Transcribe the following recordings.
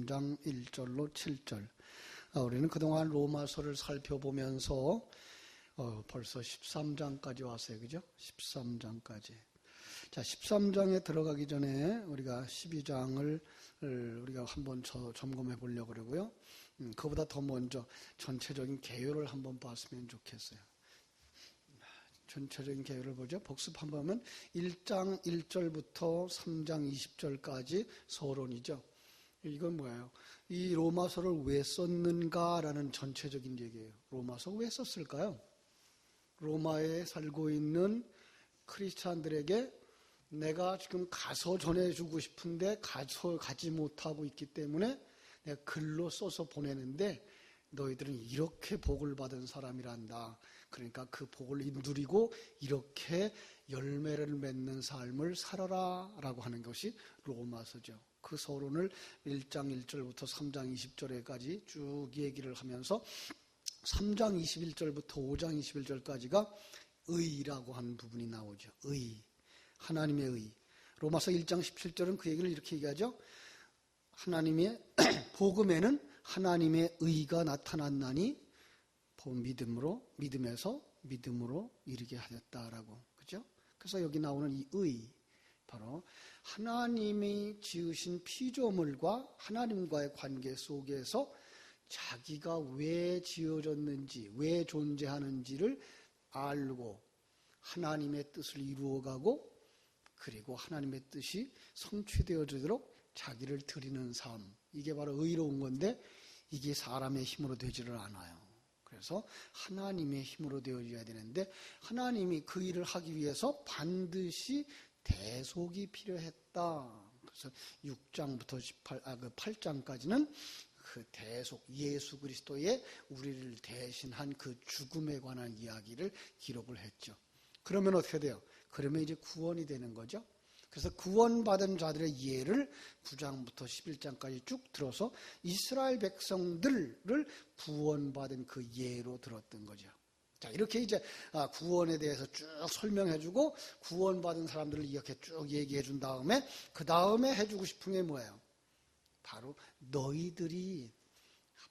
13장 1절로 7절. 우리는 그동안 로마서를 살펴보면서 벌써 13장까지 왔어요. 그죠? 13장까지. 자, 13장에 들어가기 전에 우리가 12장을 우리가 한번 점검해 보려고 그러고요. 그보다 더 먼저 전체적인 개요를 한번 봤으면 좋겠어요. 전체적인 개요를 보죠. 복습 한번 하면 1장 1절부터 3장 20절까지 서론이죠. 이건 뭐예요? 이 로마서를 왜 썼는가라는 전체적인 얘기예요. 로마서 왜 썼을까요? 로마에 살고 있는 크리스찬들에게 내가 지금 가서 전해주고 싶은데 가지 못하고 있기 때문에 내가 글로 써서 보내는데 너희들은 이렇게 복을 받은 사람이란다. 그러니까 그 복을 누리고 이렇게 열매를 맺는 삶을 살아라 라고 하는 것이 로마서죠. 그 서론을 1장 1절부터 3장 20절까지 쭉 얘기를 하면서 3장 21절부터 5장 21절까지가 의라고 하는 부분이 나오죠. 의, 하나님의 의. 로마서 1장 17절은 그 얘기를 이렇게 얘기하죠. 하나님의 복음에는 하나님의 의가 나타났나니 믿음에서 믿음으로 이르게 하였다라고. 그죠? 그래서 여기 나오는 이 의, 바로 하나님이 지으신 피조물과 하나님과의 관계 속에서 자기가 왜 지어졌는지, 왜 존재하는지를 알고 하나님의 뜻을 이루어가고 그리고 하나님의 뜻이 성취되어지도록 자기를 드리는 삶. 이게 바로 의로운 건데 이게 사람의 힘으로 되지를 않아요. 그래서 하나님의 힘으로 되어져야 되는데 하나님이 그 일을 하기 위해서 반드시 대속이 필요했다. 그래서 6장부터 8장까지는 그 대속, 예수 그리스도의 우리를 대신한 그 죽음에 관한 이야기를 기록을 했죠. 그러면 어떻게 돼요? 그러면 이제 구원이 되는 거죠. 그래서 구원받은 자들의 예를 9장부터 11장까지 쭉 들어서 이스라엘 백성들을 구원받은 그 예로 들었던 거죠. 자, 이렇게 이제 구원에 대해서 쭉 설명해주고 구원받은 사람들을 이렇게 쭉 얘기해준 다음에 그 다음에 해주고 싶은 게 뭐예요? 바로 너희들이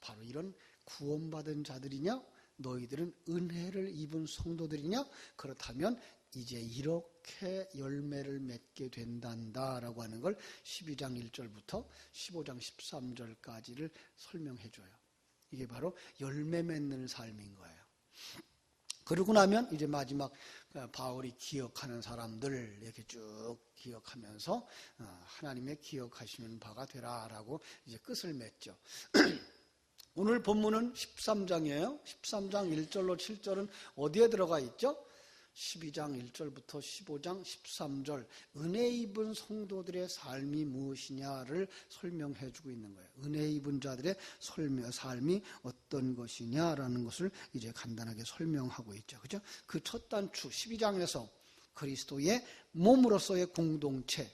바로 이런 구원받은 자들이냐? 너희들은 은혜를 입은 성도들이냐? 그렇다면 이제 이렇게 열매를 맺게 된단다라고 하는 걸 12장 1절부터 15장 13절까지를 설명해 줘요. 이게 바로 열매 맺는 삶인 거예요. 그러고 나면 이제 마지막 바울이 기억하는 사람들 이렇게 쭉 기억하면서 하나님의 기억하시는 바가 되라라고 이제 끝을 맺죠. 오늘 본문은 13장이에요. 13장 1절로 7절은 어디에 들어가 있죠? 12장 1절부터 15장 13절 은혜 입은 성도들의 삶이 무엇이냐를 설명해 주고 있는 거예요. 은혜 입은 자들의 삶이 어떤 것이냐라는 것을 이제 간단하게 설명하고 있죠. 그죠? 그 첫 단추 12장에서 그리스도의 몸으로서의 공동체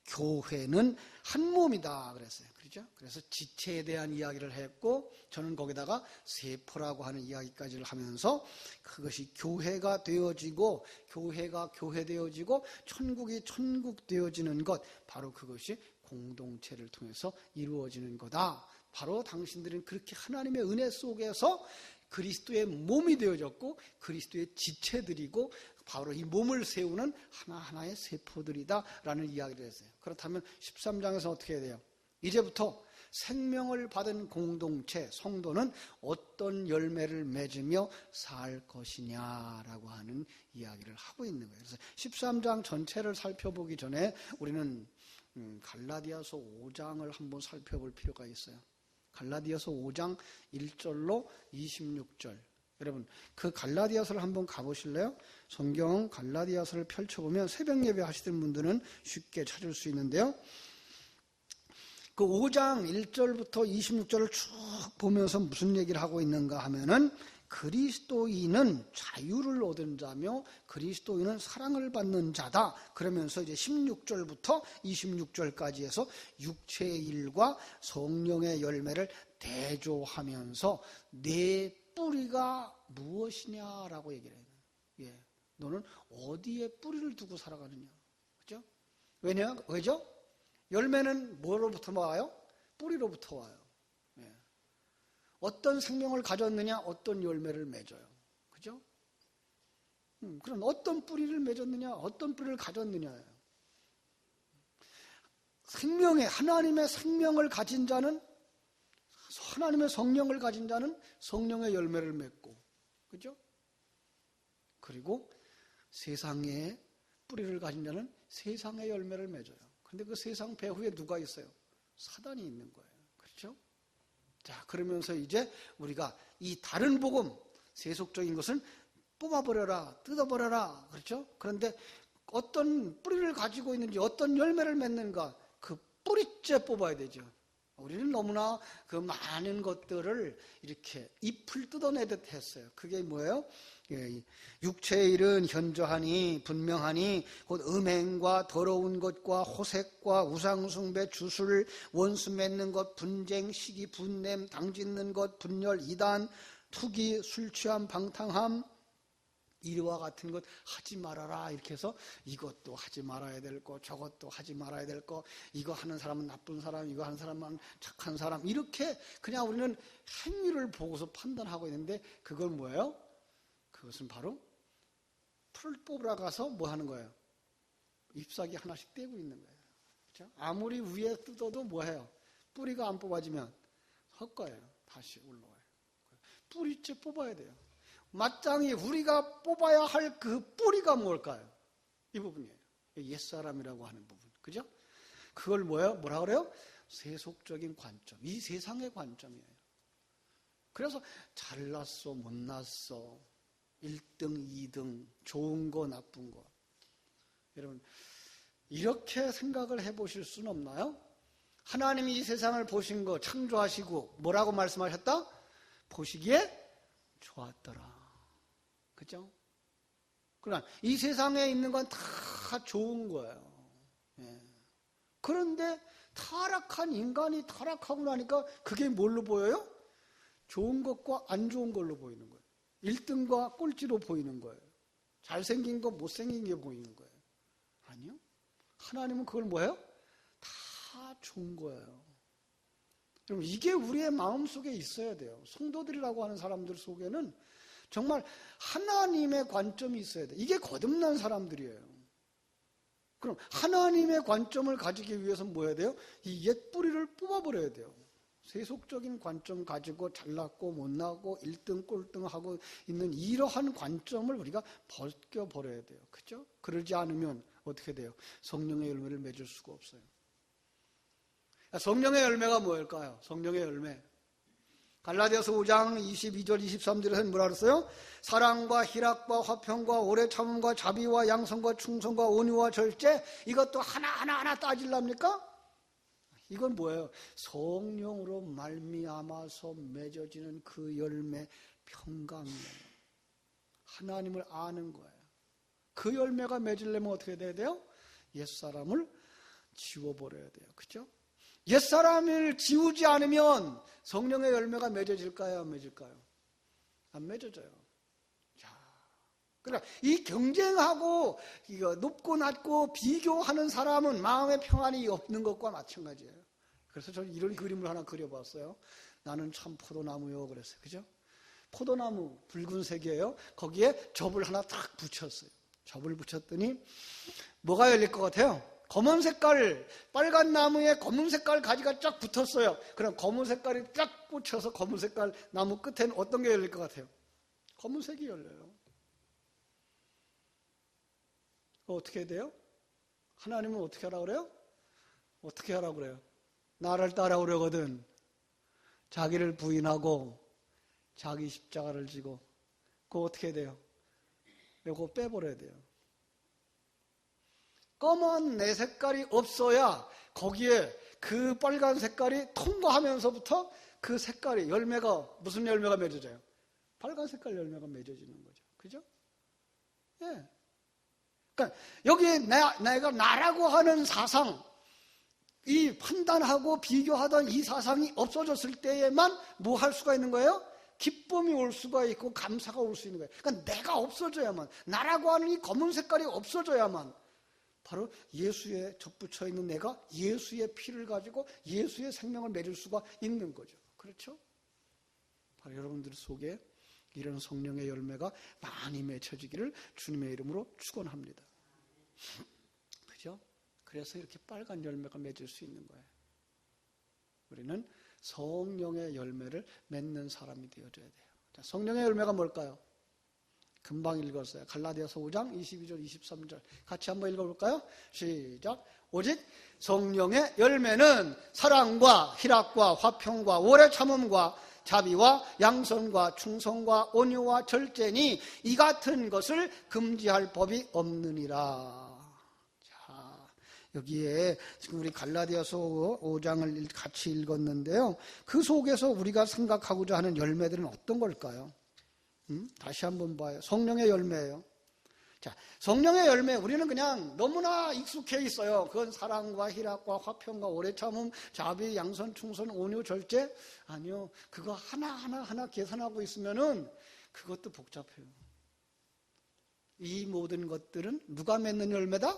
교회는 한 몸이다 그랬어요. 그렇죠? 그래서 지체에 대한 이야기를 했고 저는 거기다가 세포라고 하는 이야기까지를 하면서 그것이 교회가 되어지고 교회가 교회되어지고 천국이 천국 되어지는 것 바로 그것이 공동체를 통해서 이루어지는 거다. 바로 당신들은 그렇게 하나님의 은혜 속에서 그리스도의 몸이 되어졌고 그리스도의 지체들이고 바로 이 몸을 세우는 하나하나의 세포들이다라는 이야기를 했어요. 그렇다면 13장에서 어떻게 해야 돼요? 이제부터 생명을 받은 공동체, 성도는 어떤 열매를 맺으며 살 것이냐라고 하는 이야기를 하고 있는 거예요. 그래서 13장 전체를 살펴보기 전에 우리는 갈라디아서 5장을 한번 살펴볼 필요가 있어요. 갈라디아서 5장 1절로 26절. 여러분, 그 갈라디아서를 한번 가보실래요? 성경 갈라디아서를 펼쳐보면 새벽 예배 하시던 분들은 쉽게 찾을 수 있는데요. 그 5장 1절부터 26절을 쭉 보면서 무슨 얘기를 하고 있는가 하면은 그리스도인은 자유를 얻은 자며 그리스도인은 사랑을 받는 자다. 그러면서 이제 16절부터 26절까지 해서 육체의 일과 성령의 열매를 대조하면서 내 뿌리가 무엇이냐라고 얘기를 해요. 예, 너는 어디에 뿌리를 두고 살아가느냐. 그죠? 왜죠? 열매는 뭐로부터 나와요? 뿌리로부터 와요. 예. 어떤 생명을 가졌느냐, 어떤 열매를 맺어요. 그죠? 그럼 어떤 뿌리를 맺었느냐, 어떤 뿌리를 가졌느냐예요. 하나님의 생명을 가진 자는, 하나님의 성령을 가진 자는 성령의 열매를 맺고, 그죠? 그리고 세상에 뿌리를 가진 자는 세상의 열매를 맺어요. 근데 그 세상 배후에 누가 있어요? 사단이 있는 거예요. 그렇죠? 자, 그러면서 이제 우리가 이 다른 복음, 세속적인 것은 뽑아버려라, 뜯어버려라. 그렇죠? 그런데 어떤 뿌리를 가지고 있는지, 어떤 열매를 맺는가, 그 뿌리째 뽑아야 되죠. 우리는 너무나 그 많은 것들을 이렇게 잎을 뜯어내듯 했어요. 그게 뭐예요? 육체의 일은 현저하니 분명하니 곧 음행과 더러운 것과 호색과 우상숭배, 주술, 원수 맺는 것, 분쟁, 시기, 분냄, 당짓는 것, 분열, 이단, 투기, 술 취함, 방탕함, 이와 같은 것 하지 말아라. 이렇게 해서 이것도 하지 말아야 될 거, 저것도 하지 말아야 될 거, 이거 하는 사람은 나쁜 사람, 이거 하는 사람은 착한 사람, 이렇게 그냥 우리는 행위를 보고서 판단하고 있는데, 그건 뭐예요? 그것은 바로 풀 뽑으러 가서 뭐 하는 거예요? 잎사귀 하나씩 떼고 있는 거예요. 그렇죠? 아무리 위에 뜯어도 뭐 해요? 뿌리가 안 뽑아지면 헛거예요. 다시 올라와요. 뿌리째 뽑아야 돼요. 마땅히 우리가 뽑아야 할 그 뿌리가 뭘까요? 이 부분이에요. 옛사람이라고 하는 부분. 그죠? 그걸 뭐라 그래요? 세속적인 관점. 이 세상의 관점이에요. 그래서 잘났어, 못났어, 1등, 2등, 좋은 거, 나쁜 거. 여러분, 이렇게 생각을 해보실 수는 없나요? 하나님이 이 세상을 보신 거, 창조하시고 뭐라고 말씀하셨다? 보시기에 좋았더라. 그죠? 그러나 이 세상에 있는 건 다 좋은 거예요. 예. 그런데 타락한 인간이 타락하고 나니까 그게 뭘로 보여요? 좋은 것과 안 좋은 걸로 보이는 거예요. 1등과 꼴찌로 보이는 거예요. 잘생긴 거, 못생긴 게 보이는 거예요. 아니요. 하나님은 그걸 뭐예요? 다 좋은 거예요. 그럼 이게 우리의 마음속에 있어야 돼요. 성도들이라고 하는 사람들 속에는 정말 하나님의 관점이 있어야 돼요. 이게 거듭난 사람들이에요. 그럼 하나님의 관점을 가지기 위해서는 뭐 해야 돼요? 이 옛 뿌리를 뽑아버려야 돼요. 세속적인 관점 가지고 잘났고 못나고 1등 꼴등하고 있는 이러한 관점을 우리가 벗겨버려야 돼요. 그죠? 그러지 않으면 어떻게 돼요? 성령의 열매를 맺을 수가 없어요. 성령의 열매가 뭘까요? 성령의 열매. 갈라디아서 5장 22절 23절에서는 뭐라 그랬어요? 사랑과 희락과 화평과 오래 참음과 자비와 양성과 충성과 온유와 절제, 이것도 하나하나 따질랍니까? 이건 뭐예요? 성령으로 말미암아서 맺어지는 그 열매, 평강이에요. 하나님을 아는 거예요. 그 열매가 맺으려면 어떻게 돼야 돼요? 옛사람을 지워버려야 돼요. 그죠? 옛사람을 지우지 않으면 성령의 열매가 맺어질까요? 안 맺을까요? 안 맺어져요. 자, 그러니까 이 경쟁하고 이거 높고 낮고 비교하는 사람은 마음의 평안이 없는 것과 마찬가지예요. 그래서 저는 이런 그림을 하나 그려봤어요. 나는 참 포도나무요. 그랬어요. 그죠? 포도나무 붉은색이에요. 거기에 접을 하나 딱 붙였어요. 접을 붙였더니 뭐가 열릴 것 같아요? 검은 색깔, 빨간 나무에 검은 색깔 가지가 쫙 붙었어요. 그럼 검은 색깔이 쫙 꽂혀서 검은 색깔 나무 끝에는 어떤 게 열릴 것 같아요? 검은색이 열려요. 어떻게 해야 돼요? 하나님은 어떻게 하라고 그래요? 어떻게 하라고 그래요? 나를 따라오려거든 자기를 부인하고 자기 십자가를 지고, 그거 어떻게 해야 돼요? 이거 빼버려야 돼요. 검은 내 색깔이 없어야 거기에 그 빨간 색깔이 통과하면서부터 그 색깔이, 열매가, 무슨 열매가 맺어져요? 빨간 색깔 열매가 맺어지는 거죠. 그죠? 예. 그러니까 여기 내가 나라고 하는 사상, 이 판단하고 비교하던 이 사상이 없어졌을 때에만 뭐 할 수가 있는 거예요? 기쁨이 올 수가 있고 감사가 올 수 있는 거예요. 그러니까 내가 없어져야만, 나라고 하는 이 검은 색깔이 없어져야만 바로 예수에 접붙여 있는 내가 예수의 피를 가지고 예수의 생명을 맺을 수가 있는 거죠. 그렇죠? 바로 여러분들 속에 이런 성령의 열매가 많이 맺혀지기를 주님의 이름으로 축원합니다. 그죠? 그래서 이렇게 빨간 열매가 맺을 수 있는 거예요. 우리는 성령의 열매를 맺는 사람이 되어줘야 돼요. 자, 성령의 열매가 뭘까요? 금방 읽었어요. 갈라디아서 5장 22절 23절 같이 한번 읽어볼까요? 시작. 오직 성령의 열매는 사랑과 희락과 화평과 오래 참음과 자비와 양선과 충성과 온유와 절제니 이 같은 것을 금지할 법이 없느니라. 자, 여기에 지금 우리 갈라디아서 5장을 같이 읽었는데요. 그 속에서 우리가 생각하고자 하는 열매들은 어떤 걸까요? 다시 한번 봐요. 성령의 열매예요. 자, 성령의 열매 우리는 그냥 너무나 익숙해 있어요. 그건 사랑과 희락과 화평과 오래 참음, 자비, 양선, 충성, 온유, 절제. 아니요, 그거 하나 계산하고 있으면은 그것도 복잡해요. 이 모든 것들은 누가 맺는 열매다?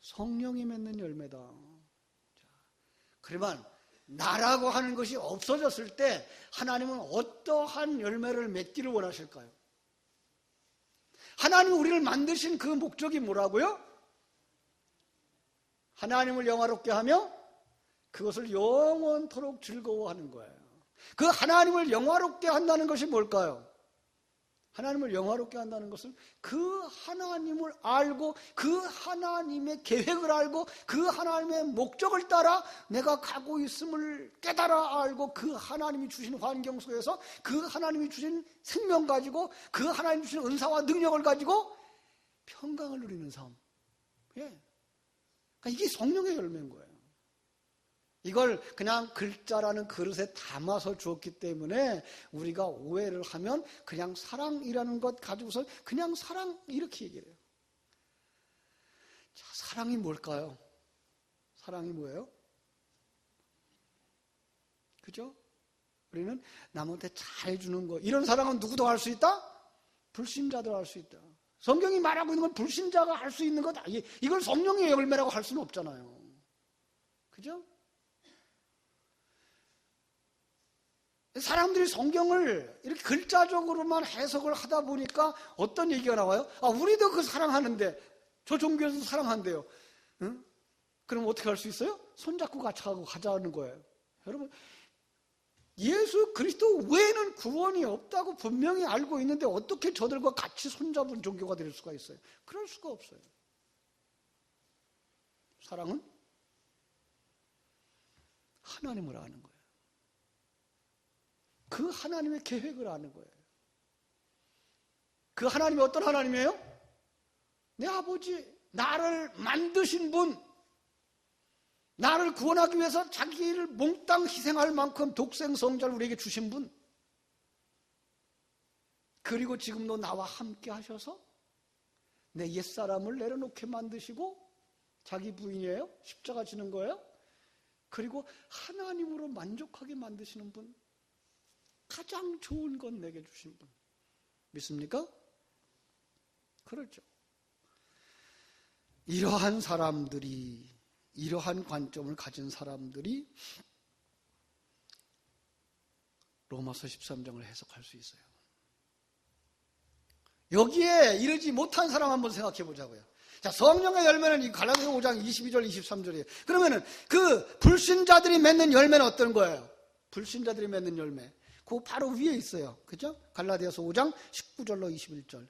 성령이 맺는 열매다. 자, 그러면 나라고 하는 것이 없어졌을 때 하나님은 어떠한 열매를 맺기를 원하실까요? 하나님은 우리를 만드신 그 목적이 뭐라고요? 하나님을 영화롭게 하며 그것을 영원토록 즐거워하는 거예요. 그 하나님을 영화롭게 한다는 것이 뭘까요? 하나님을 영화롭게 한다는 것은 그 하나님을 알고 그 하나님의 계획을 알고 그 하나님의 목적을 따라 내가 가고 있음을 깨달아 알고 그 하나님이 주신 환경 속에서 그 하나님이 주신 생명 가지고 그 하나님이 주신 은사와 능력을 가지고 평강을 누리는 삶. 예. 그러니까 이게 성령의 열매인 거예요. 이걸 그냥 글자라는 그릇에 담아서 주었기 때문에 우리가 오해를 하면 그냥 사랑이라는 것 가지고서 그냥 사랑 이렇게 얘기를 해요. 자, 사랑이 뭘까요? 사랑이 뭐예요? 그죠? 우리는 남한테 잘해주는 거, 이런 사랑은 누구도 할 수 있다? 불신자도 할 수 있다. 성경이 말하고 있는 건 불신자가 할 수 있는 거다. 이걸 성령의 열매라고 할 수는 없잖아요. 그죠? 사람들이 성경을 이렇게 글자적으로만 해석을 하다 보니까 어떤 얘기가 나와요? 아, 우리도 그 사랑하는데, 저 종교에서 사랑한대요. 응? 그럼 어떻게 할 수 있어요? 손잡고 같이 하고 가자는 거예요. 여러분, 예수 그리스도 외에는 구원이 없다고 분명히 알고 있는데 어떻게 저들과 같이 손잡은 종교가 될 수가 있어요? 그럴 수가 없어요. 사랑은 하나님을 아는 거예요. 그 하나님의 계획을 아는 거예요. 그 하나님이 어떤 하나님이에요? 내 아버지, 나를 만드신 분, 나를 구원하기 위해서 자기를 몽땅 희생할 만큼 독생성자를 우리에게 주신 분, 그리고 지금도 나와 함께 하셔서 내 옛사람을 내려놓게 만드시고 자기 부인이에요? 십자가 지는 거예요? 그리고 하나님으로 만족하게 만드시는 분, 가장 좋은 건 내게 주신 분. 믿습니까? 그렇죠. 이러한 사람들이, 이러한 관점을 가진 사람들이 로마서 13장을 해석할 수 있어요. 여기에 이르지 못한 사람 한번 생각해 보자고요. 자, 성령의 열매는 이 갈라디아서 5장 22절 23절이에요. 그러면은 그 불신자들이 맺는 열매는 어떤 거예요? 불신자들이 맺는 열매. 그 바로 위에 있어요. 그죠? 갈라디아서 5장 19절로 21절.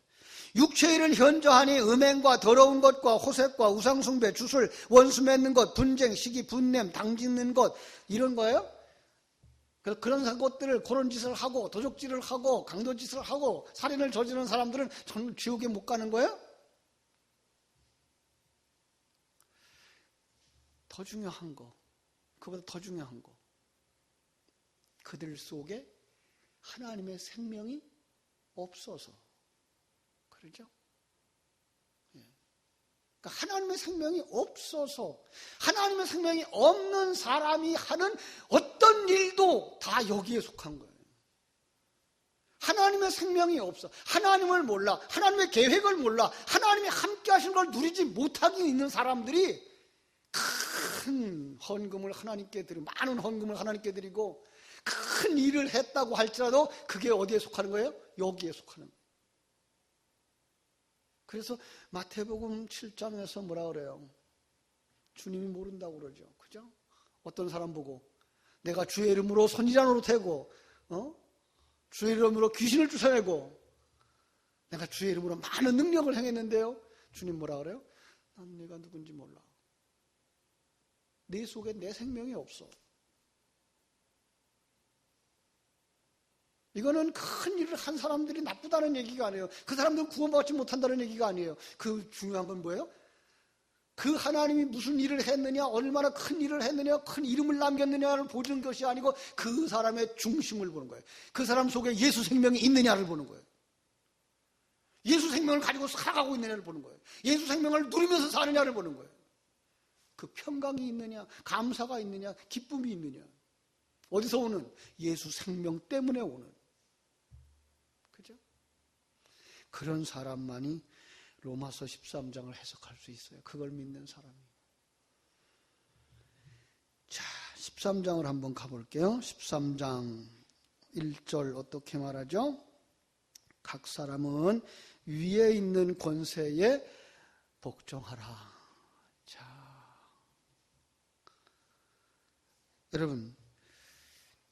육체의 일은 현저하니 음행과 더러운 것과 호색과 우상숭배, 주술, 원수 맺는 것, 분쟁, 시기, 분냄, 당짓는 것, 이런 거예요. 그런 것들을, 그런 짓을 하고 도적질을 하고 강도짓을 하고 살인을 저지르는 사람들은 저는 지옥에 못 가는 거예요? 더 중요한 거, 그보다 더 중요한 거, 그들 속에 하나님의 생명이 없어서. 그렇죠? 예. 그러니까 하나님의 생명이 없어서, 하나님의 생명이 없는 사람이 하는 어떤 일도 다 여기에 속한 거예요. 하나님의 생명이 없어. 하나님을 몰라. 하나님의 계획을 몰라. 하나님이 함께 하시는 걸 누리지 못하고 있는 사람들이 큰 헌금을 하나님께 드리고, 많은 헌금을 하나님께 드리고, 큰 일을 했다고 할지라도 그게 어디에 속하는 거예요? 여기에 속하는 거예요. 그래서 마태복음 7장에서 뭐라 그래요? 주님이 모른다고 그러죠. 그죠? 어떤 사람 보고 내가 주의 이름으로 선지자 노릇하고, 주의 이름으로 귀신을 쫓아내고, 내가 주의 이름으로 많은 능력을 행했는데요. 주님 뭐라 그래요? 난 네가 누군지 몰라. 네 속에 내 생명이 없어. 이거는 큰 일을 한 사람들이 나쁘다는 얘기가 아니에요. 그 사람들은 구원받지 못한다는 얘기가 아니에요. 그 중요한 건 뭐예요? 그 하나님이 무슨 일을 했느냐, 얼마나 큰 일을 했느냐, 큰 이름을 남겼느냐를 보는 것이 아니고 그 사람의 중심을 보는 거예요. 그 사람 속에 예수 생명이 있느냐를 보는 거예요. 예수 생명을 가지고 살아가고 있느냐를 보는 거예요. 예수 생명을 누리면서 사느냐를 보는 거예요. 그 평강이 있느냐, 감사가 있느냐, 기쁨이 있느냐. 어디서 오는? 예수 생명 때문에 오는. 그죠? 그런 사람만이 로마서 13장을 해석할 수 있어요. 그걸 믿는 사람이. 자, 13장을 한번 가볼게요. 13장 1절 어떻게 말하죠? 각 사람은 위에 있는 권세에 복종하라. 자, 여러분,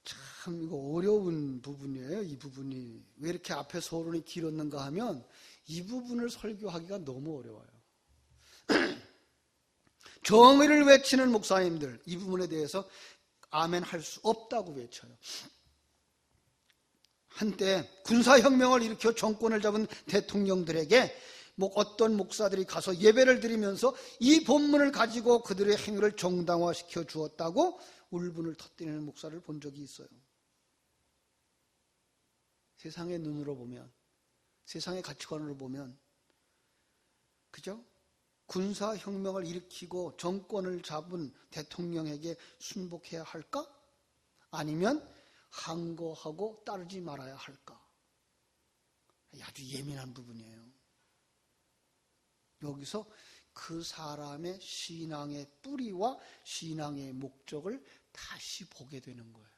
참 이거 어려운 부분이에요. 이 부분이 왜 이렇게 앞에 서론이 길었는가 하면 이 부분을 설교하기가 너무 어려워요. 정의를 외치는 목사님들 이 부분에 대해서 아멘 할 수 없다고 외쳐요. 한때 군사혁명을 일으켜 정권을 잡은 대통령들에게 어떤 목사들이 가서 예배를 드리면서 이 본문을 가지고 그들의 행위를 정당화시켜 주었다고 울분을 터뜨리는 목사를 본 적이 있어요. 세상의 눈으로 보면, 세상의 가치관으로 보면, 그죠? 군사혁명을 일으키고 정권을 잡은 대통령에게 순복해야 할까? 아니면 항거하고 따르지 말아야 할까? 아주 예민한 부분이에요. 여기서 그 사람의 신앙의 뿌리와 신앙의 목적을 다시 보게 되는 거예요.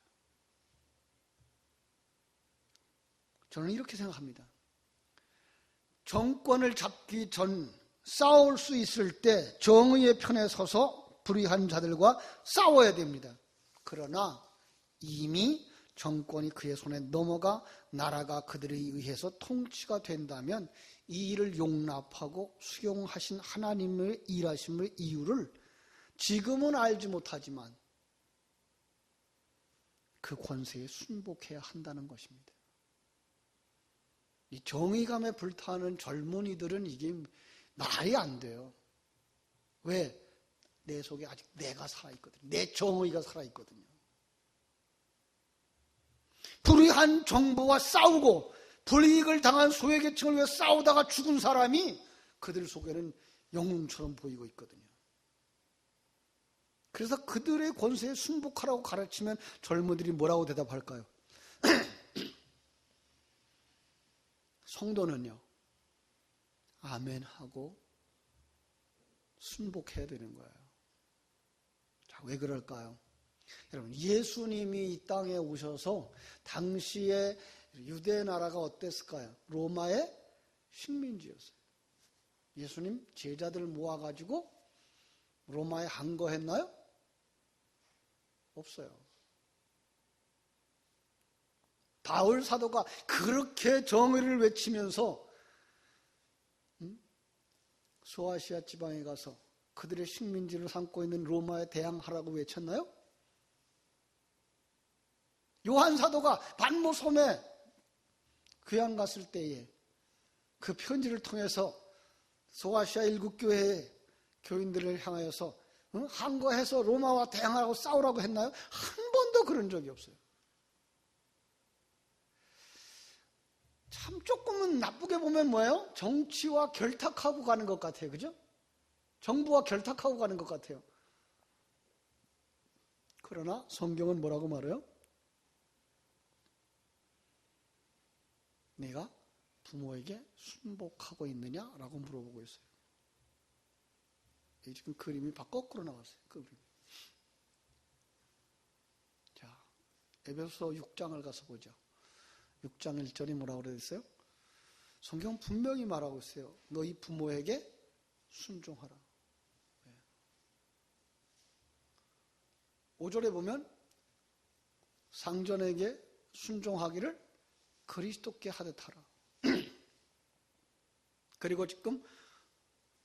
저는 이렇게 생각합니다. 정권을 잡기 전 싸울 수 있을 때 정의의 편에 서서 불의한 자들과 싸워야 됩니다. 그러나 이미 정권이 그의 손에 넘어가 나라가 그들에 의해서 통치가 된다면 이 일을 용납하고 수용하신 하나님의 일하심의 이유를 지금은 알지 못하지만 그 권세에 순복해야 한다는 것입니다. 이 정의감에 불타는 젊은이들은 이게 말이 안 돼요. 왜? 내 속에 아직 내가 살아있거든요. 내 정의가 살아있거든요. 불의한 정부와 싸우고 불이익을 당한 소외계층을 위해 싸우다가 죽은 사람이 그들 속에는 영웅처럼 보이고 있거든요. 그래서 그들의 권세에 순복하라고 가르치면 젊은이들이 뭐라고 대답할까요? 성도는요, 아멘하고 순복해야 되는 거예요. 자, 왜 그럴까요? 여러분, 예수님이 이 땅에 오셔서 당시에 유대 나라가 어땠을까요? 로마의 식민지였어요. 예수님 제자들 모아가지고 로마에 항거했나요? 없어요. 바울 사도가 그렇게 정의를 외치면서 소아시아 지방에 가서 그들의 식민지를 삼고 있는 로마에 대항하라고 외쳤나요? 요한 사도가 반모 섬에 귀양 갔을 때에 그 편지를 통해서 소아시아 일국 교회의 교인들을 향하여서 항거해서 로마와 대항하라고 싸우라고 했나요? 한 번도 그런 적이 없어요. 참 조금은 나쁘게 보면 뭐예요? 정치와 결탁하고 가는 것 같아요. 그죠? 정부와 결탁하고 가는 것 같아요. 그러나 성경은 뭐라고 말해요? 내가 부모에게 순복하고 있느냐라고 물어보고 있어요. 지금 그림이 거꾸로 나왔어요. 그림. 자, 에베소 6장을 가서 보죠. 6장 1절이 뭐라고 그랬어요? 성경 분명히 말하고 있어요. 너희 부모에게 순종하라. 5절에 보면 상전에게 순종하기를 그리스도께 하듯 하라. 그리고 지금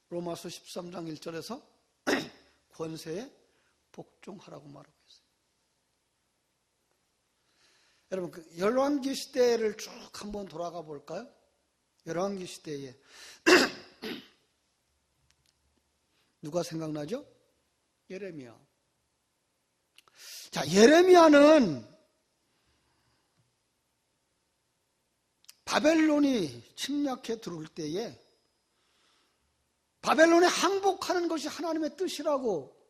로마서 13장 1절에서 권세에 복종하라고 말하고 있어요. 여러분, 그 열왕기 시대를 쭉 한번 돌아가 볼까요? 열왕기 시대에 누가 생각나죠? 예레미야. 자, 예레미야는 바벨론이 침략해 들어올 때에 바벨론에 항복하는 것이 하나님의 뜻이라고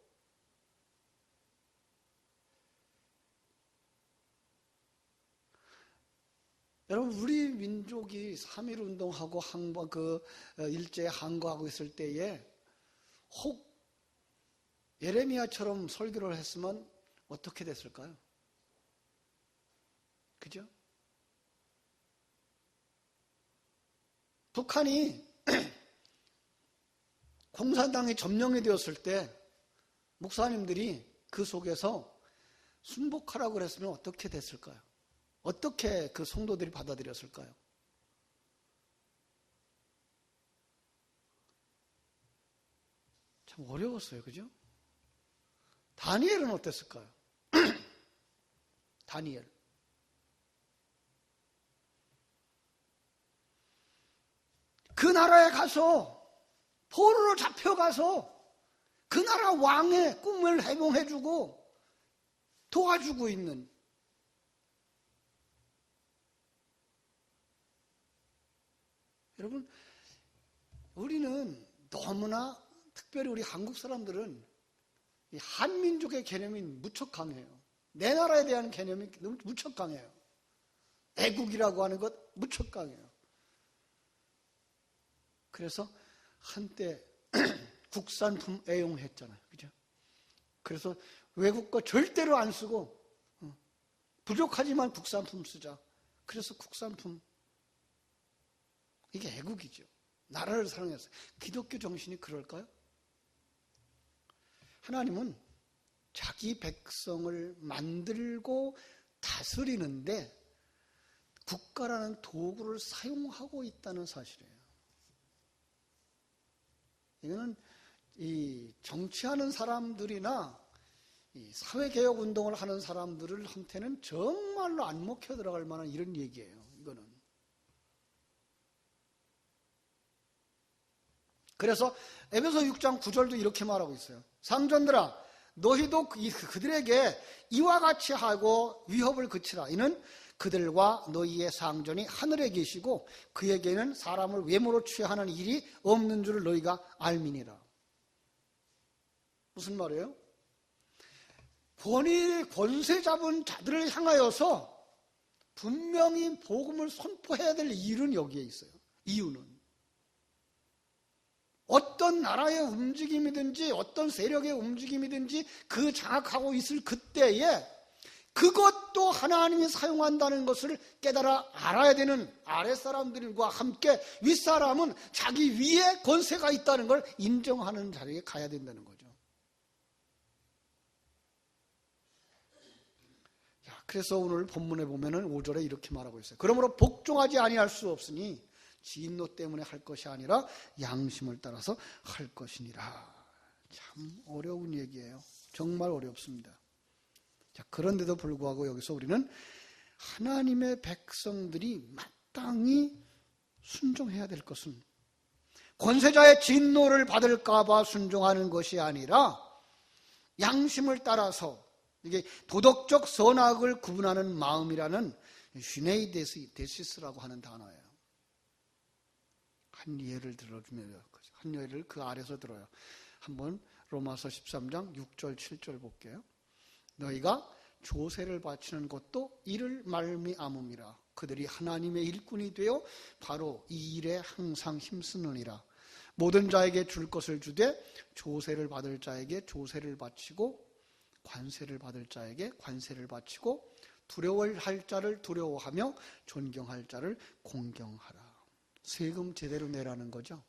여러분, 우리 민족이 3.1운동하고 일제에 항거하고 있을 때에 혹 예레미야처럼 설교를 했으면 어떻게 됐을까요? 그죠? 북한이 공산당이 점령이 되었을 때 목사님들이 그 속에서 순복하라고 그랬으면 어떻게 됐을까요? 어떻게 그 성도들이 받아들였을까요? 참 어려웠어요. 그죠? 다니엘은 어땠을까요? 다니엘. 그 나라에 가서 포로로 잡혀가서 그 나라 왕의 꿈을 해몽해주고 도와주고 있는 여러분, 우리는 너무나 특별히 우리 한국 사람들은 이 한민족의 개념이 무척 강해요. 내 나라에 대한 개념이 너무 무척 강해요. 애국이라고 하는 것 무척 강해요. 그래서 한때 국산품 애용했잖아요. 그죠? 그래서 외국 거 절대로 안 쓰고 부족하지만 국산품 쓰자. 그래서 국산품. 이게 애국이죠. 나라를 사랑해서. 기독교 정신이 그럴까요? 하나님은 자기 백성을 만들고 다스리는데 국가라는 도구를 사용하고 있다는 사실이에요. 이거는 이 정치하는 사람들이나 이 사회개혁 운동을 하는 사람들한테는 정말로 안 먹혀 들어갈 만한 이런 얘기예요. 이거는. 그래서 에베소 6장 9절도 이렇게 말하고 있어요. 상전들아, 너희도 그들에게 이와 같이 하고 위협을 그치라. 이는 그들과 너희의 상전이 하늘에 계시고 그에게는 사람을 외모로 취하는 일이 없는 줄을 너희가 알미니라. 무슨 말이에요? 권세 잡은 자들을 향하여서 분명히 복음을 선포해야 될 이유는 여기에 있어요. 이유는 어떤 나라의 움직임이든지 어떤 세력의 움직임이든지 그 장악하고 있을 그때에 그것도 하나님이 사용한다는 것을 깨달아 알아야 되는 아랫사람들과 함께 윗사람은 자기 위에 권세가 있다는 걸 인정하는 자리에 가야 된다는 거죠. 그래서 오늘 본문에 보면은 5절에 이렇게 말하고 있어요. 그러므로 복종하지 아니할 수 없으니 진노 때문에 할 것이 아니라 양심을 따라서 할 것이니라. 참 어려운 얘기예요. 정말 어렵습니다. 자, 그런데도 불구하고 여기서 우리는 하나님의 백성들이 마땅히 순종해야 될 것은 권세자의 진노를 받을까 봐 순종하는 것이 아니라 양심을 따라서 이게 도덕적 선악을 구분하는 마음이라는 슈네이데시스라고 하는 단어예요. 한 예를 들어주면 한 예를 그 아래서 들어요. 한번 로마서 13장 6절 7절 볼게요. 너희가 조세를 바치는 것도 이를 말미암음이라. 그들이 하나님의 일꾼이 되어 바로 이 일에 항상 힘쓰느니라. 모든 자에게 줄 것을 주되 조세를 받을 자에게 조세를 바치고 관세를 받을 자에게 관세를 바치고 두려워할 자를 두려워하며 존경할 자를 공경하라. 세금 제대로 내라는 거죠.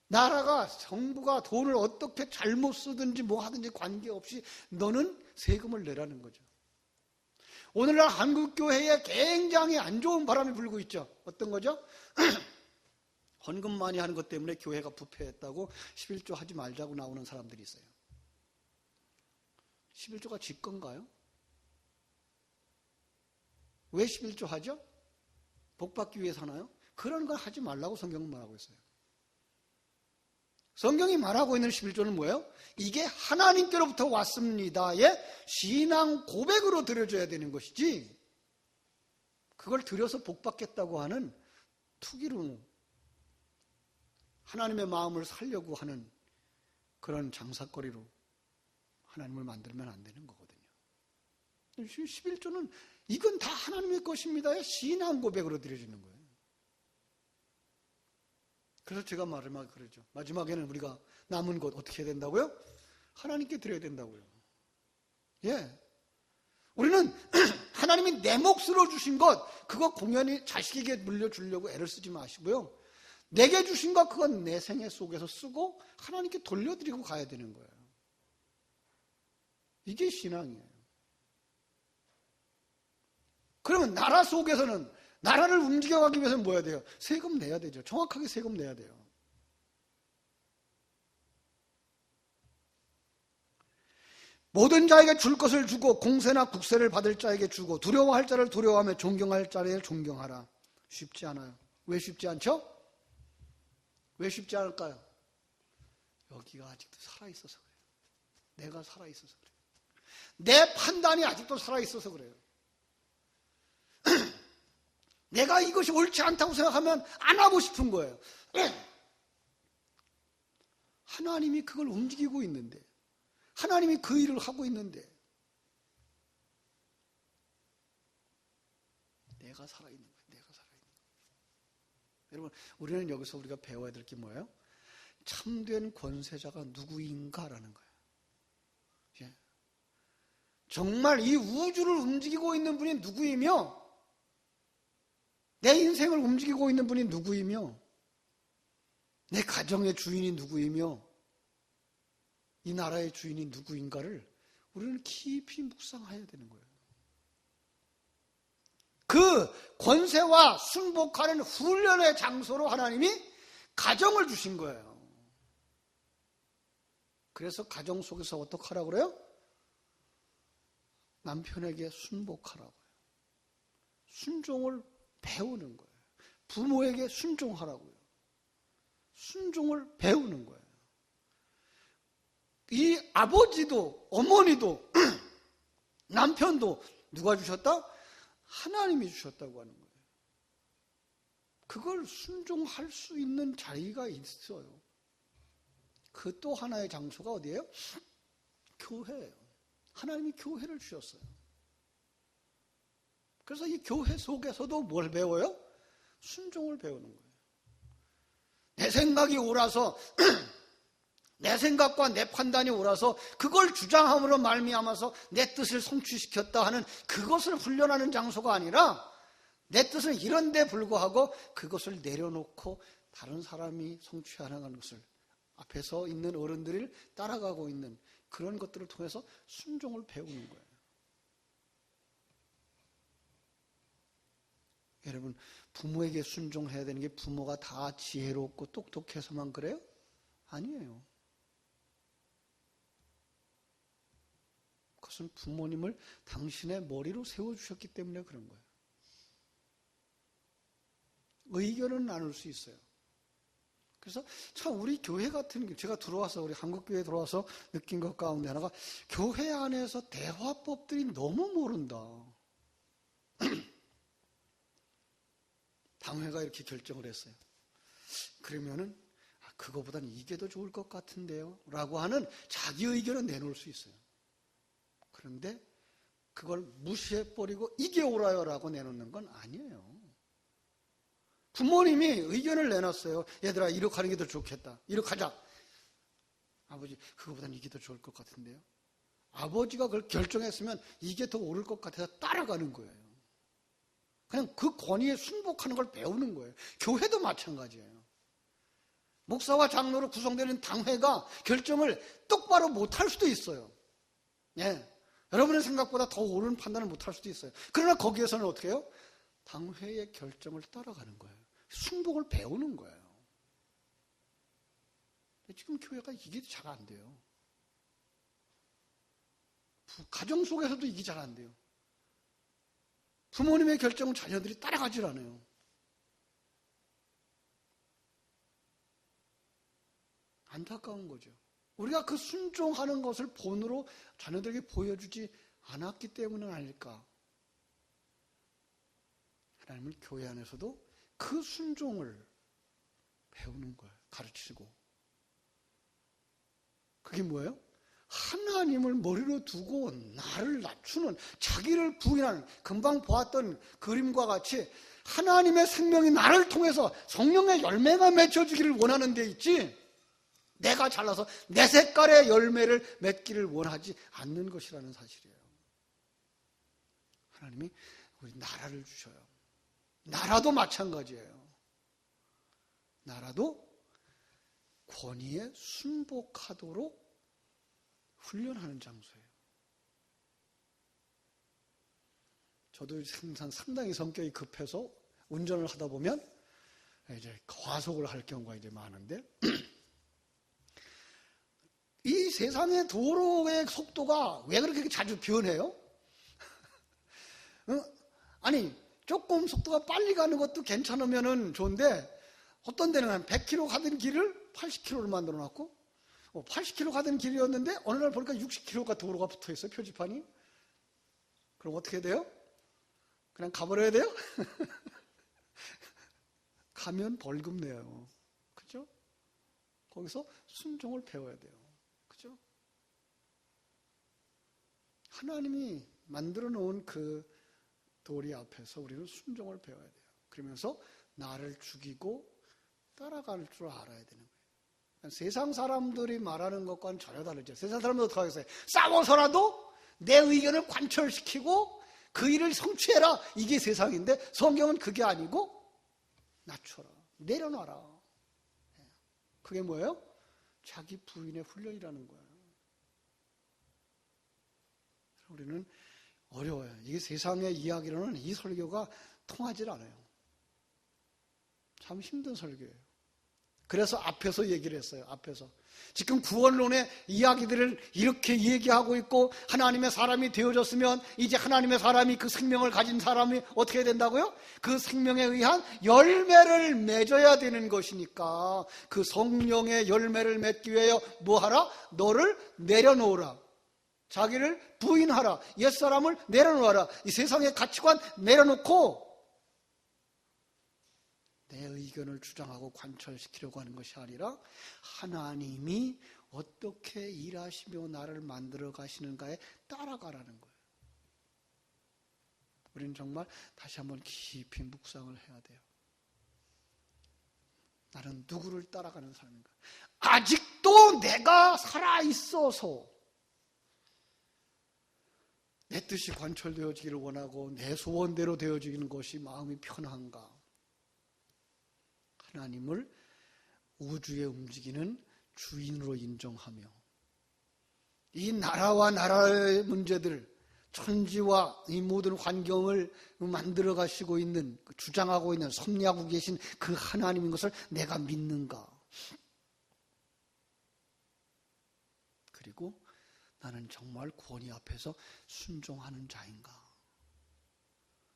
나라가 정부가 돈을 어떻게 잘못 쓰든지 뭐 하든지 관계없이 너는 세금을 내라는 거죠. 오늘날 한국교회에 굉장히 안 좋은 바람이 불고 있죠. 어떤 거죠? 헌금 많이 하는 것 때문에 교회가 부패했다고 11조 하지 말자고 나오는 사람들이 있어요. 11조가 지 건가요? 왜 11조 하죠? 복 받기 위해서 하나요? 그런 걸 하지 말라고 성경은 말하고 있어요. 성경이 말하고 있는 11조는 뭐예요? 이게 하나님께로부터 왔습니다의 신앙 고백으로 드려줘야 되는 것이지, 그걸 드려서 복 받겠다고 하는 투기로 하나님의 마음을 살려고 하는 그런 장사거리로 하나님을 만들면 안 되는 거거든요. 11조는 이건 다 하나님의 것입니다의 신앙 고백으로 드려지는 거예요. 그래서 제가 마지막에 그러죠. 마지막에는 우리가 남은 것 어떻게 해야 된다고요? 하나님께 드려야 된다고요. 예. 우리는 하나님이 내 몫으로 주신 것, 그거 공연히 자식에게 물려주려고 애를 쓰지 마시고요. 내게 주신 것, 그건 내 생애 속에서 쓰고 하나님께 돌려드리고 가야 되는 거예요. 이게 신앙이에요. 그러면 나라 속에서는, 나라를 움직여가기 위해서는 뭐 해야 돼요? 세금 내야 되죠. 정확하게 세금 내야 돼요. 모든 자에게 줄 것을 주고 공세나 국세를 받을 자에게 주고 두려워할 자를 두려워하며 존경할 자를 존경하라. 쉽지 않아요. 왜 쉽지 않죠? 왜 쉽지 않을까요? 여기가 아직도 살아있어서 그래요. 내가 살아있어서 그래요. 내 판단이 아직도 살아있어서 그래요. 내가 이것이 옳지 않다고 생각하면 안 하고 싶은 거예요. 하나님이 그걸 움직이고 있는데, 하나님이 그 일을 하고 있는데 내가 살아있는 거예요. 내가 살아있는 거예요. 여러분, 우리는 여기서 우리가 배워야 될 게 뭐예요? 참된 권세자가 누구인가라는 거예요. 예. 정말 이 우주를 움직이고 있는 분이 누구이며, 내 인생을 움직이고 있는 분이 누구이며, 내 가정의 주인이 누구이며, 이 나라의 주인이 누구인가를 우리는 깊이 묵상해야 되는 거예요. 그 권세와 순복하는 훈련의 장소로 하나님이 가정을 주신 거예요. 그래서 가정 속에서 어떻게 하라고 그래요? 남편에게 순복하라고요. 순종을 배우는 거예요. 부모에게 순종하라고요. 순종을 배우는 거예요. 이 아버지도 어머니도 남편도 누가 주셨다? 하나님이 주셨다고 하는 거예요. 그걸 순종할 수 있는 자리가 있어요. 그 또 하나의 장소가 어디예요? 교회예요. 하나님이 교회를 주셨어요. 그래서 이 교회 속에서도 뭘 배워요? 순종을 배우는 거예요. 내 생각이 옳아서 내 생각과 내 판단이 옳아서 그걸 주장함으로 말미암아서 내 뜻을 성취시켰다 하는 그것을 훈련하는 장소가 아니라, 내 뜻은 이런데 불구하고 그것을 내려놓고 다른 사람이 성취하는 것을 앞에서 있는 어른들을 따라가고 있는 그런 것들을 통해서 순종을 배우는 거예요. 여러분, 부모에게 순종해야 되는 게 부모가 다 지혜롭고 똑똑해서만 그래요? 아니에요. 그것은 부모님을 당신의 머리로 세워주셨기 때문에 그런 거예요. 의견은 나눌 수 있어요. 그래서 참 우리 교회 같은 게, 제가 들어와서, 우리 한국교회에 들어와서 느낀 것 가운데 하나가, 교회 안에서 대화법들이 너무 모른다. 당회가 이렇게 결정을 했어요. 그러면은 그거보다는 이게 더 좋을 것 같은데요 라고 하는 자기 의견은 내놓을 수 있어요. 그런데 그걸 무시해버리고 이게 옳아요라고 내놓는 건 아니에요. 부모님이 의견을 내놨어요. 얘들아, 이렇게 하는 게 더 좋겠다. 이렇게 하자. 아버지, 그거보다는 이게 더 좋을 것 같은데요. 아버지가 그걸 결정했으면 이게 더 옳을 것 같아서 따라가는 거예요. 그냥 그 권위에 순복하는 걸 배우는 거예요. 교회도 마찬가지예요. 목사와 장로로 구성되는 당회가 결정을 똑바로 못할 수도 있어요. 예. 여러분의 생각보다 더 옳은 판단을 못할 수도 있어요. 그러나 거기에서는 어떻게 해요? 당회의 결정을 따라가는 거예요. 순복을 배우는 거예요. 지금 교회가 이게 잘 안 돼요. 가정 속에서도 이게 잘 안 돼요. 부모님의 결정은 자녀들이 따라가질 않아요. 안타까운 거죠. 우리가 그 순종하는 것을 본으로 자녀들에게 보여주지 않았기 때문은 아닐까. 하나님은 교회 안에서도 그 순종을 배우는 거예요. 가르치고. 그게 뭐예요? 하나님을 머리로 두고 나를 낮추는, 자기를 부인하는, 금방 보았던 그림과 같이 하나님의 생명이 나를 통해서 성령의 열매가 맺혀지기를 원하는 데 있지, 내가 잘나서 내 색깔의 열매를 맺기를 원하지 않는 것이라는 사실이에요. 하나님이 우리 나라를 주셔요. 나라도 마찬가지예요. 나라도 권위에 순복하도록 훈련하는 장소예요. 저도 상당히 성격이 급해서 운전을 하다 보면 이제 과속을 할 경우가 이제 많은데, 이 세상의 도로의 속도가 왜 그렇게 자주 변해요? 아니, 조금 속도가 빨리 가는 것도 괜찮으면 좋은데, 어떤 데는 한 100km 가던 길을 80km로 만들어 놨고, 80km 가던 길이었는데 어느 날 보니까 60km가 도로가 붙어 있어요, 표지판이. 그럼 어떻게 돼요? 그냥 가버려야 돼요? 가면 벌금 내요. 그죠? 거기서 순종을 배워야 돼요. 그죠? 하나님이 만들어 놓은 그 도리 앞에서 우리는 순종을 배워야 돼요. 그러면서 나를 죽이고 따라갈 줄 알아야 되는 거예요. 세상 사람들이 말하는 것과는 전혀 다르죠. 세상 사람들은 어떻게 하겠어요? 싸워서라도 내 의견을 관철시키고 그 일을 성취해라. 이게 세상인데, 성경은 그게 아니고 낮춰라, 내려놔라. 그게 뭐예요? 자기 부인의 훈련이라는 거예요. 우리는 어려워요. 이게 세상의 이야기로는 이 설교가 통하질 않아요. 참 힘든 설교예요. 그래서 앞에서 얘기를 했어요. 앞에서. 지금 구원론의 이야기들을 이렇게 얘기하고 있고, 하나님의 사람이 되어졌으면 이제 하나님의 사람이, 그 생명을 가진 사람이 어떻게 된다고요? 그 생명에 의한 열매를 맺어야 되는 것이니까, 그 성령의 열매를 맺기 위하여 뭐하라? 너를 내려놓으라. 자기를 부인하라. 옛사람을 내려놓아라. 이 세상의 가치관 내려놓고 내 의견을 주장하고 관철시키려고 하는 것이 아니라 하나님이 어떻게 일하시며 나를 만들어 가시는가에 따라가라는 거예요. 우리는 정말 다시 한번 깊이 묵상을 해야 돼요. 나는 누구를 따라가는 사람인가? 아직도 내가 살아있어서 내 뜻이 관철되어지기를 원하고 내 소원대로 되어지는 것이 마음이 편한가? 하나님을 우주에 움직이는 주인으로 인정하며 이 나라와 나라의 문제들, 천지와 이 모든 환경을 만들어 가시고 있는, 주장하고 있는, 섭리하고 계신 그 하나님인 것을 내가 믿는가? 그리고 나는 정말 권위 앞에서 순종하는 자인가?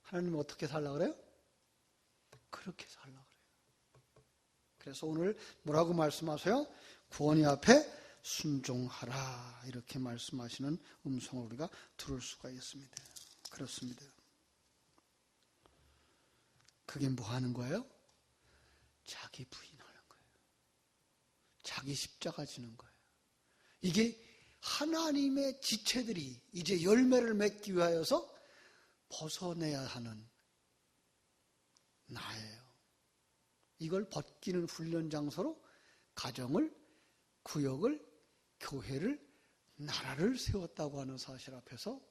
하나님은 어떻게 살라 그래요? 그렇게 살라 그래요. 그래서 오늘 뭐라고 말씀하세요? 권위 앞에 순종하라, 이렇게 말씀하시는 음성을 우리가 들을 수가 있습니다. 그렇습니다. 그게 뭐 하는 거예요? 자기 부인하는 거예요. 자기 십자가 지는 거예요. 이게 하나님의 지체들이 이제 열매를 맺기 위하여서 벗어내야 하는 나예요. 이걸 벗기는 훈련 장소로 가정을, 구역을, 교회를, 나라를 세웠다고 하는 사실 앞에서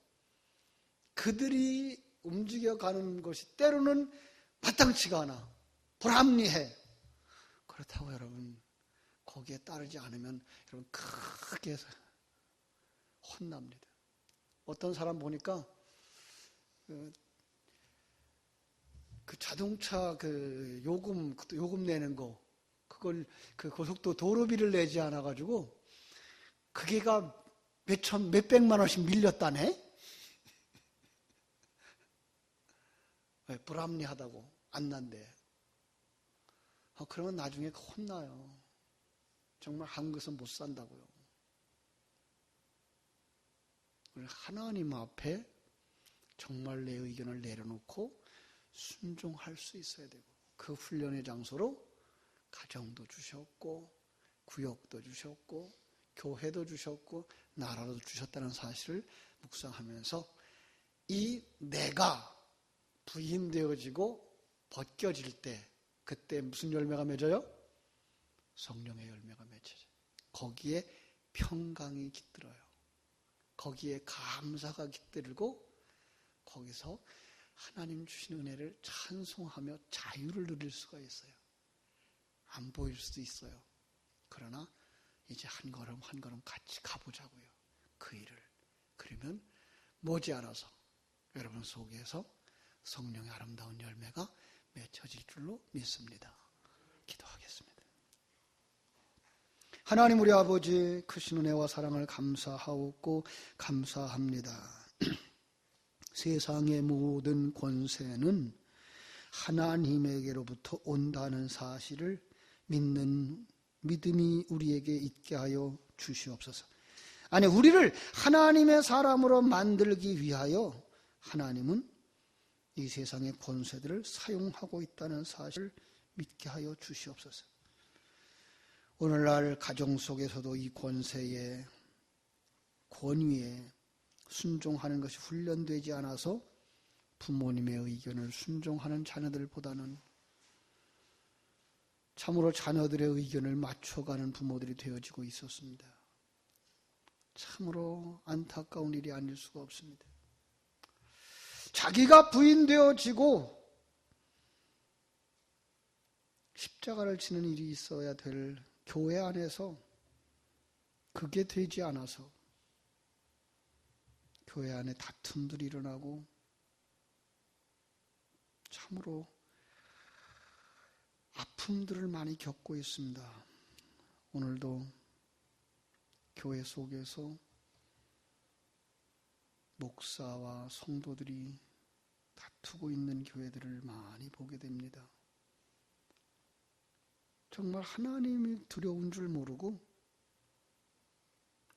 그들이 움직여가는 것이 때로는 마땅치가 않아. 불합리해. 그렇다고 여러분 거기에 따르지 않으면 여러분 크게 혼납니다. 어떤 사람 보니까 그 자동차 요금 내는 거 그걸 그 고속도 도로비를 내지 않아 가지고 그게가 몇백만 원씩 밀렸다네. 왜? 불합리하다고 안 난대. 그러면 나중에 혼나요. 정말 한 것은 못 산다고요. 하나님 앞에 정말 내 의견을 내려놓고 순종할 수 있어야 되고, 그 훈련의 장소로 가정도 주셨고 구역도 주셨고 교회도 주셨고 나라도 주셨다는 사실을 묵상하면서 이 내가 부인되어지고 벗겨질 때 그때 무슨 열매가 맺어요? 성령의 열매가 맺혀져요. 거기에 평강이 깃들어요. 거기에 감사가 깃들고 거기서 하나님 주신 은혜를 찬송하며 자유를 누릴 수가 있어요. 안 보일 수도 있어요. 그러나 이제 한 걸음 한 걸음 같이 가보자고요. 그 일을. 그러면 머지않아서 여러분 속에서 성령의 아름다운 열매가 맺혀질 줄로 믿습니다. 기도하겠습니다. 하나님 우리 아버지 크신 은혜와 사랑을 감사하옵고 감사합니다. 세상의 모든 권세는 하나님에게로부터 온다는 사실을 믿는 믿음이 우리에게 있게 하여 주시옵소서. 아니, 우리를 하나님의 사람으로 만들기 위하여 하나님은 이 세상의 권세들을 사용하고 있다는 사실을 믿게 하여 주시옵소서. 오늘날 가정 속에서도 이 권세에, 권위에 순종하는 것이 훈련되지 않아서 부모님의 의견을 순종하는 자녀들보다는 참으로 자녀들의 의견을 맞춰가는 부모들이 되어지고 있었습니다. 참으로 안타까운 일이 아닐 수가 없습니다. 자기가 부인되어지고 십자가를 지는 일이 있어야 될 교회 안에서 그게 되지 않아서 교회 안에 다툼들이 일어나고 참으로 아픔들을 많이 겪고 있습니다. 오늘도 교회 속에서 목사와 성도들이 다투고 있는 교회들을 많이 보게 됩니다. 정말 하나님이 두려운 줄 모르고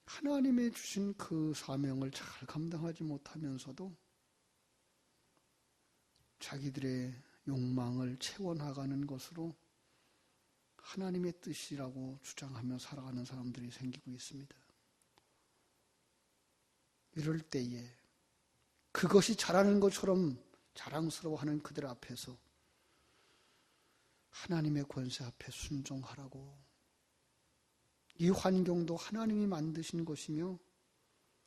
하나님의 주신 그 사명을 잘 감당하지 못하면서도 자기들의 욕망을 채워나가는 것으로 하나님의 뜻이라고 주장하며 살아가는 사람들이 생기고 있습니다. 이럴 때에 그것이 잘하는 것처럼 자랑스러워하는 그들 앞에서 하나님의 권세 앞에 순종하라고, 이 환경도 하나님이 만드신 것이며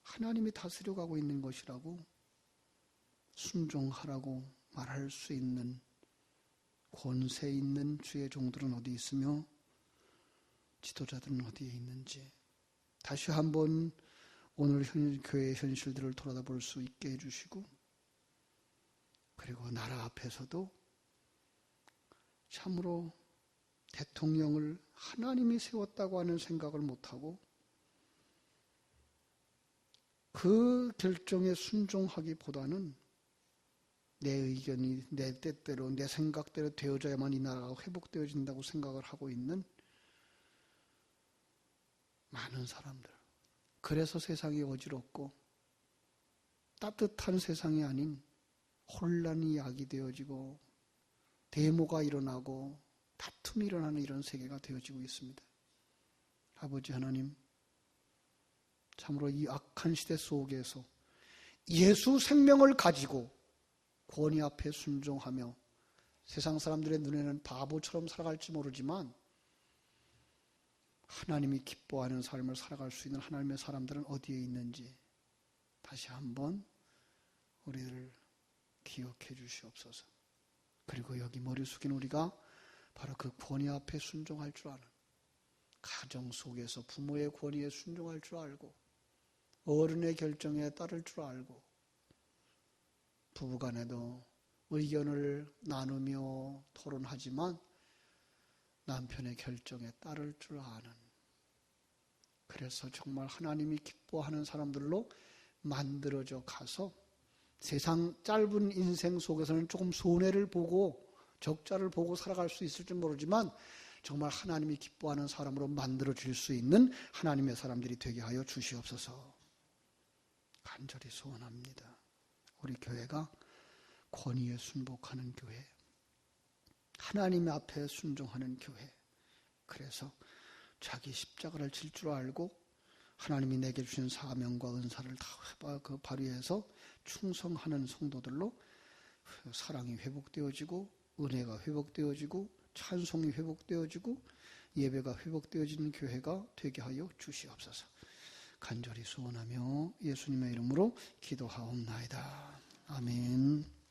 하나님이 다스려가고 있는 것이라고 순종하라고 말할 수 있는 권세 있는 주의 종들은 어디 있으며 지도자들은 어디에 있는지 다시 한번 오늘 교회의 현실들을 돌아볼 수 있게 해주시고, 그리고 나라 앞에서도 참으로 대통령을 하나님이 세웠다고 하는 생각을 못하고 그 결정에 순종하기보다는 내 의견이 내 뜻대로 내 생각대로 되어져야만 이 나라가 회복되어진다고 생각을 하고 있는 많은 사람들, 그래서 세상이 어지럽고 따뜻한 세상이 아닌 혼란이 야기되어지고 데모가 일어나고 다툼이 일어나는 이런 세계가 되어지고 있습니다. 아버지 하나님, 참으로 이 악한 시대 속에서 예수 생명을 가지고 권위 앞에 순종하며 세상 사람들의 눈에는 바보처럼 살아갈지 모르지만 하나님이 기뻐하는 삶을 살아갈 수 있는 하나님의 사람들은 어디에 있는지 다시 한번 우리를 기억해 주시옵소서. 그리고 여기 머리 숙인 우리가 바로 그 권위 앞에 순종할 줄 아는, 가정 속에서 부모의 권위에 순종할 줄 알고 어른의 결정에 따를 줄 알고 부부간에도 의견을 나누며 토론하지만 남편의 결정에 따를 줄 아는, 그래서 정말 하나님이 기뻐하는 사람들로 만들어져 가서 세상 짧은 인생 속에서는 조금 손해를 보고 적자를 보고 살아갈 수 있을지 모르지만 정말 하나님이 기뻐하는 사람으로 만들어질 수 있는 하나님의 사람들이 되게 하여 주시옵소서. 간절히 소원합니다. 우리 교회가 권위에 순복하는 교회, 하나님 앞에 순종하는 교회, 그래서 자기 십자가를 질 줄 알고 하나님이 내게 주신 사명과 은사를 다 발휘해서 충성하는 성도들로 사랑이 회복되어지고 은혜가 회복되어지고 찬송이 회복되어지고 예배가 회복되어지는 교회가 되게 하여 주시옵소서. 간절히 소원하며 예수님의 이름으로 기도하옵나이다. 아멘.